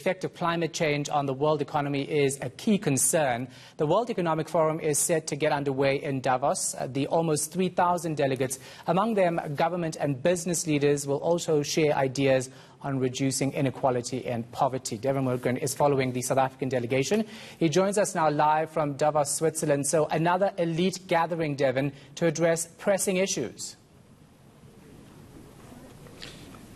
The effect of climate change on the world economy is a key concern. The World Economic Forum is set to get underway in Davos. The almost 3,000 delegates, among them government and business leaders, will also share ideas on reducing inequality and poverty. Devin Morgan is following the South African delegation. He joins us now live from Davos, Switzerland. So another elite gathering, Devin, to address pressing issues.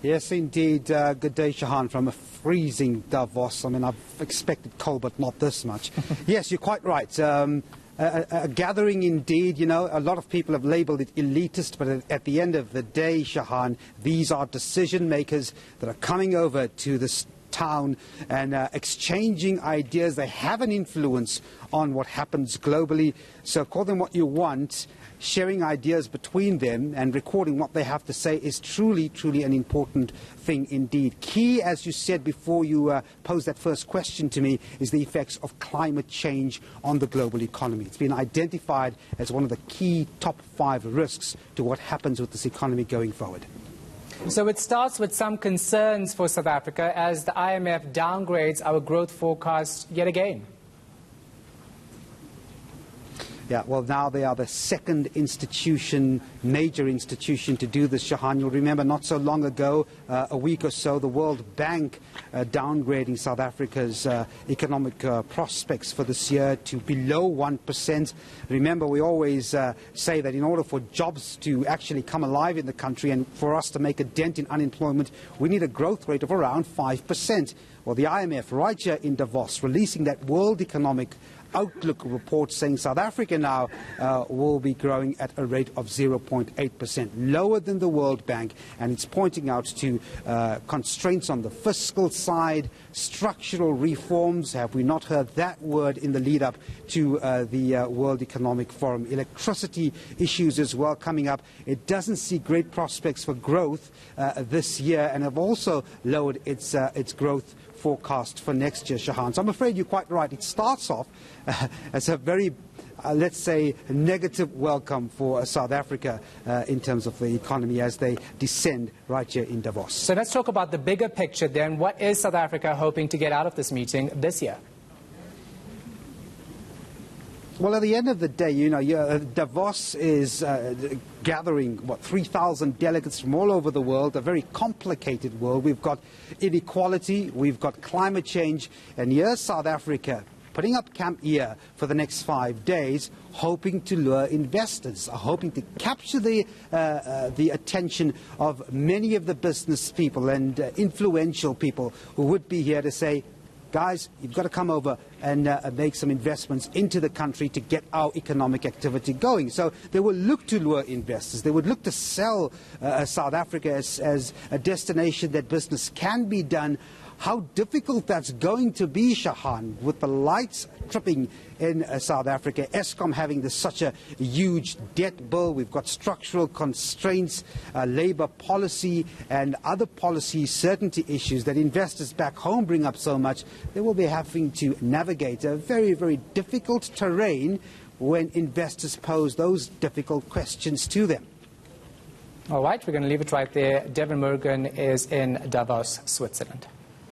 Yes, indeed. Good day, Shahan, from a freezing Davos. I mean, I've expected cold, but not this much. Yes, you're quite right. A gathering indeed, you know, a lot of people have labelled it elitist, but at the end of the day, Shahan, these are decision makers that are coming over to this town and exchanging ideas. They have an influence on what happens globally. So call them what you want. Sharing ideas between them and recording what they have to say is truly, truly an important thing indeed. Key, as you said before you posed that first question to me, is the effects of climate change on the global economy. It's been identified as one of the key top 5 risks to what happens with this economy going forward. So it starts with some concerns for South Africa as the IMF downgrades our growth forecast yet again. Yeah, well, now they are the second institution, major institution to do this, Shahan. You'll remember not so long ago, a week or so, the World Bank downgrading South Africa's economic prospects for this year to below 1%. Remember, we always say that in order for jobs to actually come alive in the country and for us to make a dent in unemployment, we need a growth rate of around 5%. Well, the IMF right here in Davos releasing that World Economic Outlook report saying South Africa now will be growing at a rate of 0.8%, lower than the World Bank, and it's pointing out to constraints on the fiscal side, structural reforms. Have we not heard that word in the lead-up to the World Economic Forum? Electricity issues as well coming up. It doesn't see great prospects for growth this year, and have also lowered its growth forecast for next year, Shahan. So I'm afraid you're quite right. It starts off as a very, let's say, negative welcome for South Africa in terms of the economy as they descend right here in Davos. So let's talk about the bigger picture then. What is South Africa hoping to get out of this meeting this year? Well, at the end of the day, you know, Davos is gathering, 3,000 delegates from all over the world, a very complicated world. We've got inequality, we've got climate change, and here's South Africa putting up camp here for the next 5 days, hoping to lure investors, hoping to capture the attention of many of the business people and influential people who would be here to say, guys, you've got to come over and make some investments into the country to get our economic activity going. So they will look to lure investors. They would look to sell South Africa as a destination that business can be done. How difficult that's going to be, Shahan, with the lights tripping in South Africa, Eskom having such a huge debt bill. We've got structural constraints, labour policy and other policy certainty issues that investors back home bring up so much. They will be having to navigate a very, very difficult terrain when investors pose those difficult questions to them. All right, we're going to leave it right there. Devin Morgan is in Davos, Switzerland.